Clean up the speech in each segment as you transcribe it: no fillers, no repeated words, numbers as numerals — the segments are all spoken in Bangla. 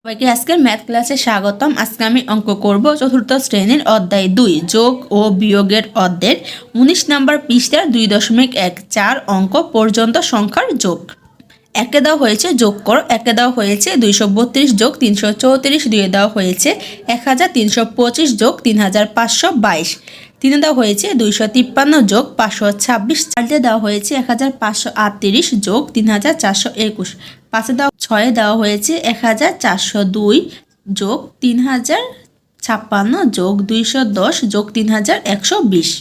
সবাইকে আজকের ম্যাথ ক্লাসে স্বাগতম। আজকে আমি অঙ্ক করব চতুর্থ শ্রেণীর অধ্যায় 2 যোগ ও বিয়োগের অধ্যায়ের 19 নম্বর পৃষ্ঠার 2.14 অঙ্ক পর্যন্ত সংখ্যার যোগ। একে দেওয়া হয়েছে যোগ করো, একে দেওয়া হয়েছে 232 যোগ 334, দুয়ে দেওয়া হয়েছে 1325 যোগ 3522, তিনে দেওয়া হয়েছে 253 যোগ 526, চারটে দেওয়া হয়েছে 1538 যোগ 3421, পাঁচে দেওয়া ছয়ে দেওয়া হয়েছে 1402 যোগ 3056 যোগ 210 যোগ 3120,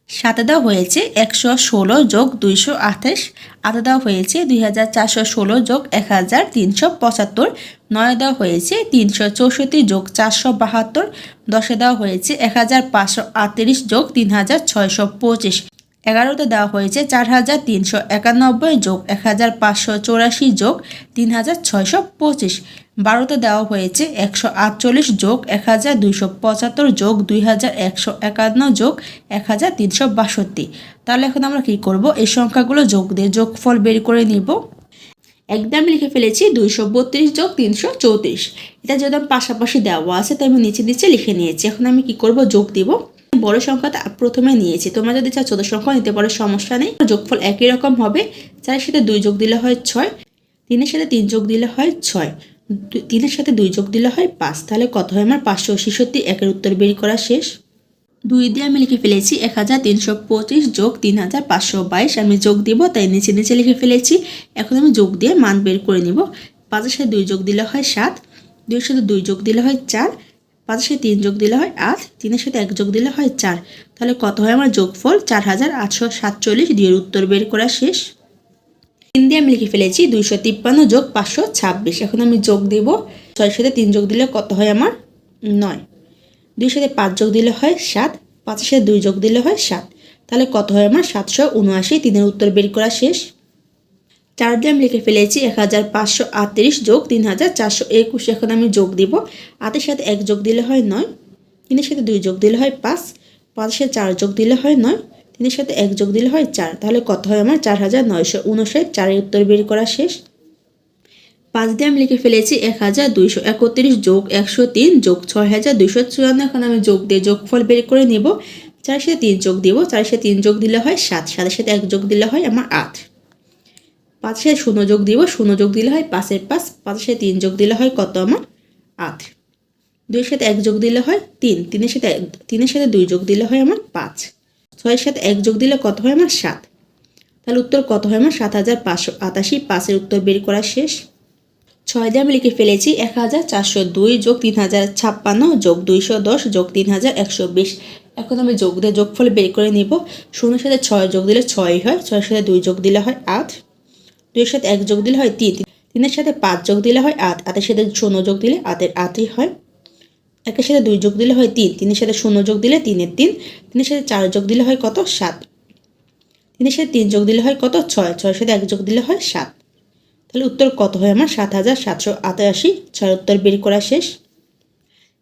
সাথে দেওয়া হয়েছে 116 যোগ 228, আটে দেওয়া হয়েছে 2416 যোগ 1375, নয়ে দেওয়া হয়েছে 364 যোগ 472, দশে দেওয়া হয়েছে 1538 যোগ 3625, এগারোতে দেওয়া হয়েছে 4391 যোগ 1584 যোগ 3625, বারোতে দেওয়া হয়েছে 148 যোগ 1275 যোগ 2151 যোগ 1362। তাহলে এখন আমরা কি করব, এই সংখ্যাগুলো যোগ দিয়ে যোগফল বের করে নিব। একদম লিখে ফেলেছি 232 যোগ 334, এটা যদি পাশাপাশি দেওয়া আছে তাই আমি নিচে নিচে লিখে নিয়েছি। এখন আমি কি করব, যোগ দিব। বড় সংখ্যাটা প্রথমে নিয়েছি, তোমরা যদি চাও ছোট সংখ্যা নিতে পারো, সমস্যা নেই। যোগফল একই রকম হবে। 4-এর সাথে 2 যোগ দিলে হয় 6, 3-এর সাথে 3 যোগ দিলে হয় 6, 3-এর সাথে 2 যোগ দিলে হয় 5। তাহলে কত হয় আমার 566। একের উত্তর বের করা শেষ। 2 দিয়ে আমি লিখে ফেলেছি 1325 যোগ 3522, আমি যোগ দিব তাই নিচে নিচে লিখে ফেলেছি। এখন আমি যোগ দিয়ে মান বের করে নিব। 5-এর সাথে 2 যোগ দিলে হয় 7, 2-এর সাথে 2 যোগ দিলে হয় 4, 5-এর সাথে 3 যোগ দিলে হয় 8, 3-এর সাথে 1 যোগ দিলে হয় 4। তাহলে কত হয় আমার যোগফল 4847। 2 এর উত্তর বের করা শেষ। 3 দিয়ে আমি লিখে ফেলেছি 253 যোগ 526। এখন আমি যোগ দিব। 6-এর সাথে 3 যোগ দিলে কত হয় আমার 9, 2-এর সাথে 5 যোগ দিলে হয় 7, 5-এর সাথে 2 যোগ দিলে হয় 7। তাহলে কত হয় আমার 779। 3 এর উত্তর বের করা শেষ। 4 দিয়ে আমি লিখে ফেলেছি 1538 যোগ 3421। এখন আমি যোগ দিব। 8-এর সাথে 1 যোগ দিলে হয় 9, 3-এর সাথে 2 যোগ দিলে হয় 5, 5-এর সাথে 4 যোগ দিলে হয় 9, 3-এর সাথে 1 যোগ দিলে হয় 4। তাহলে কত হয় আমার 4959। 4 এর উত্তর বের করা শেষ। 5 দিয়ে আমি লিখে ফেলেছি 1231 যোগ 103 যোগ 6254। এখন আমি যোগ দিয়ে যোগফল বের করে নিব। 4-এর সাথে 3 যোগ দিব। 4-এর সাথে 3 যোগ দিলে হয় 7, 7-এর সাথে 1 যোগ দিলে হয় আমার 8, 5-এর সাথে 0 যোগ দিব। 0 যোগ দিলে হয় 5-এর 5, 5-এর সাথে 3 যোগ দিলে হয় কত আমার 8, 2-এর সাথে 1 যোগ দিলে হয় 3, 3-এর সাথে 2 যোগ দিলে হয় আমার 5, 6-এর সাথে 1 যোগ দিলে কত হয় আমার 7। তাহলে উত্তর কত হয় আমার 7588। 5 এর উত্তর বের করা শেষ। 6 দিয়ে আমি লিখে ফেলেছি 1402 যোগ 3056 যোগ 210 যোগ 3120। এখন আমি যোগ দিয়ে যোগফল বের করে নিব। 0-এর সাথে 6 যোগ দিলে 6 হয়, 6-এর সাথে 2 যোগ দিলে হয় 8, 2-এর সাথে 1 যোগ দিলে হয় 3, 3-এর সাথে 5 যোগ দিলে হয় 8, 8-এর সাথে 0 যোগ দিলে 8-এর 8ই হয়, 1-এর সাথে 2 যোগ দিলে হয় 3, 3-এর সাথে 0 যোগ দিলে 3-এর 3, 3-এর সাথে 4 যোগ দিলে হয় কত 7, 3-এর সাথে 3 যোগ দিলে হয় কত 6, 6-এর সাথে 1 যোগ দিলে হয় 7। তাহলে উত্তর কত হয় আমার 7788। 6 উত্তর বের করা শেষ।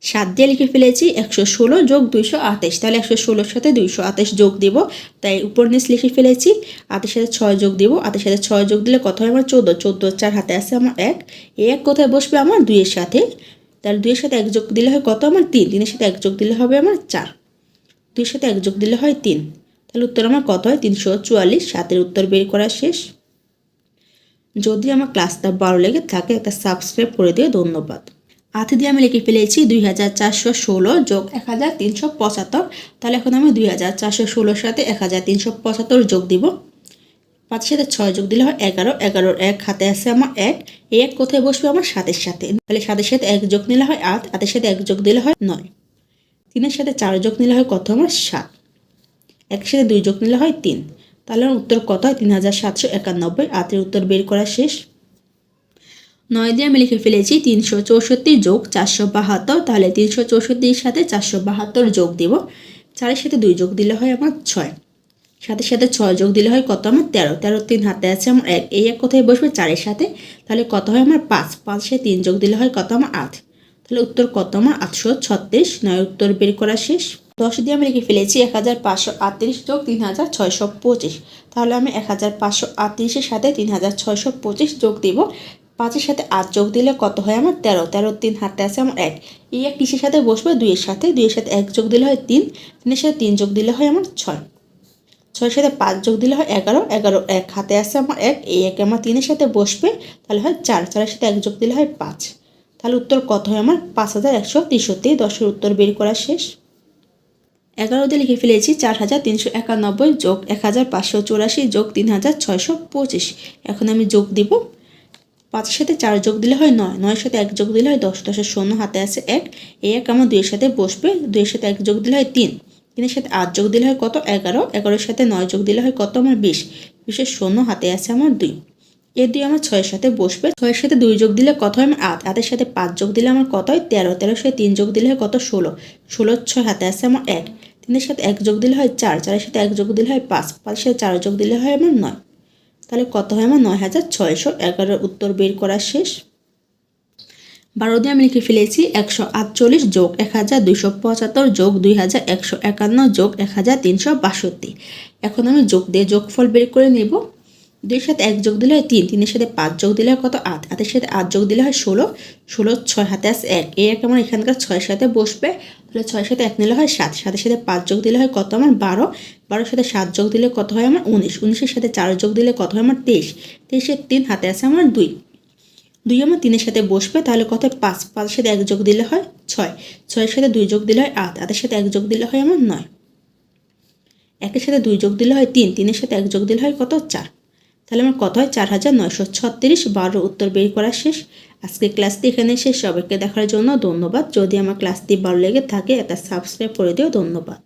7 দিয়ে লিখে ফেলেছি 116 যোগ 228। তাহলে 116-এর সাথে 228 যোগ দিব, তাই উপর নিচ লিখে ফেলেছি। 8-এর সাথে 6 যোগ দিব। 8-এর সাথে 6 যোগ দিলে কত হয় আমার 14, 14 4 হাতে আছে আমার 1, এই 1 কোথায় বসবে আমার 2-এর সাথে। তাহলে 2-এর সাথে 1 যোগ দিলে হয় কত আমার 3, 3-এর সাথে 1 যোগ দিলে হবে আমার 4, 2-এর সাথে 1 যোগ দিলে হয় 3। তাহলে উত্তর আমার কত হয় 344। 7-এর উত্তর বের করা শেষ। যদি আমার ক্লাসটা ভালো লেগে থাকে একটা সাবস্ক্রাইব করে দিও, ধন্যবাদ। 8 দিয়ে আমি লিখে ফেলেছি 2416 যোগ 1375। তাহলে এখন আমি 2416-এর সাথে 1375 যোগ দিব। 5-এর সাথে 6 যোগ দিলে হয় 11, 11-র 1 হাতে আছে আমার 1, এই 1 কোথায় বসবে আমার 7-এর সাথে। তাহলে 7-এর সাথে 1 যোগ নিলে হয় 8, 8-এর সাথে 1 যোগ দিলে হয় 9, 3-এর সাথে 4 যোগ নিলে হয় কত আমার 7, 1-এর সাথে 2 যোগ নিলে হয় 3। তাহলে উত্তর কত হয় 3791। 8-এর উত্তর বের করা শেষ। 9 দিয়ে আমি লিখে ফেলেছি 364 যোগ 472। তাহলে 364-এর সাথে 472 যোগ দিব। 4-এর সাথে 2 যোগ দিলে হয় আমার 6, 7-এর সাথে 6 যোগ দিলে হয় কত আমার 13, 13-র 3 হাতে আছে আমার 1, এই 1 কোথায় বসবে 4-এর সাথে। তাহলে কত হয় আমার 5, 5-এর সাথে 3 যোগ দিলে হয় কত আমার 8। তাহলে উত্তর কত আমার 836। 9 উত্তর বের করা শেষ। 10 দিয়ে আমি লিখে ফেলেছি 1538 যোগ 3625। তাহলে আমি 1538-এর সাথে 3625 যোগ দিব। 5-এর সাথে 8 যোগ দিলে কত হয় আমার 13, 13 3 হাতে আছে আমার 1, এই 1 কিসের সাথে বসবে 2-এর সাথে, 2-এর সাথে 1 যোগ দিলে হয় 3, 3-এর সাথে 3 যোগ দিলে হয় আমার 6, 6-এর সাথে 5 যোগ দিলে হয় 11, 11 1 হাতে আছে আমার 1, এই 1 আমার 3-এর সাথে বসবে তাহলে হয় 4, 4-এর সাথে 1 যোগ দিলে হয় 5, তাহলে উত্তর কত হয় আমার 5163। 10-এর উত্তর বের করা শেষ। 11 দিয়ে লিখে ফেলেছি 4391 যোগ 1584 যোগ 3625। এখন আমি যোগ দিব। 5-এর সাথে 4 যোগ দিলে হয় 9, 9-এর সাথে 1 যোগ দিলে হয় 10, 10-এর শূন্য হাতে আছে 1, এই 1 আমার 2-এর সাথে বসবে, 2-এর সাথে 1 যোগ দিলে হয় 3, 3-এর সাথে 8 যোগ দিলে হয় কত 11, 11-এর সাথে 9 যোগ দিলে হয় কত আমার 20, 20-এর শূন্য হাতে আছে আমার 2, এই 2 আমার 6-এর সাথে বসবে, 6-এর সাথে 2 যোগ দিলে কত হয় আমার 8, 8-এর সাথে 5 যোগ দিলে আমার কত হয় 13, 13-এর সাথে 3 যোগ দিলে হয় কত 16, 16 6 হাতে আছে আমার 1, 3-এর সাথে 1 যোগ দিলে হয় 4, 4-এর সাথে 1 যোগ দিলে হয় 5, 5-এর সাথে 4 যোগ দিলে হয় আমার 9, তাহলে কত হয় আমার 9611। উত্তর বের করা শেষ। 12 দিয়ে আমি লিখে ফেলেছি 148 যোগ 1275 যোগ 2151 যোগ 1362। এখন আমি যোগ দিয়ে যোগফল বের করে নেব। 2-এর সাথে 1 যোগ দিলে হয় 3, 3-এর সাথে 5 যোগ দিলে হয় কত 8, 8-এর সাথে 8 যোগ দিলে হয় 16, 16 6 হাতে আছে 1, এই 1 আমার এখানকার 6-এর সাথে বসবে, তাহলে 6-এর সাথে 1 নিলে হয় 7, 7-এর সাথে 5 যোগ দিলে হয় কত আমার 12, 12-এর সাথে 7 যোগ দিলে কত হয় আমার 19, 19-এর সাথে 4 যোগ দিলে কত হয় আমার 23, 23-এর 3 হাতে আছে আমার 2, 2 আমার 3-এর সাথে বসবে, তাহলে কত 5, 5-এর সাথে 1 যোগ দিলে হয় 6, 6-এর সাথে 2 যোগ দিলে হয় 8, 8-এর সাথে 1 যোগ দিলে হয় আমার 9, 1-এর সাথে 2 যোগ দিলে হয় 3, 3-এর সাথে 1 যোগ দিলে হয় কত 4, তাহলে আমার কত হয় 4936। 12 উত্তর বের করা শেষ। আজকে ক্লাসটি এখানে শেষ। সবাইকে দেখার জন্য ধন্যবাদ। যদি আমার ক্লাসটি ভালো লেগে থাকে একটা সাবস্ক্রাইব করে দিও। ধন্যবাদ।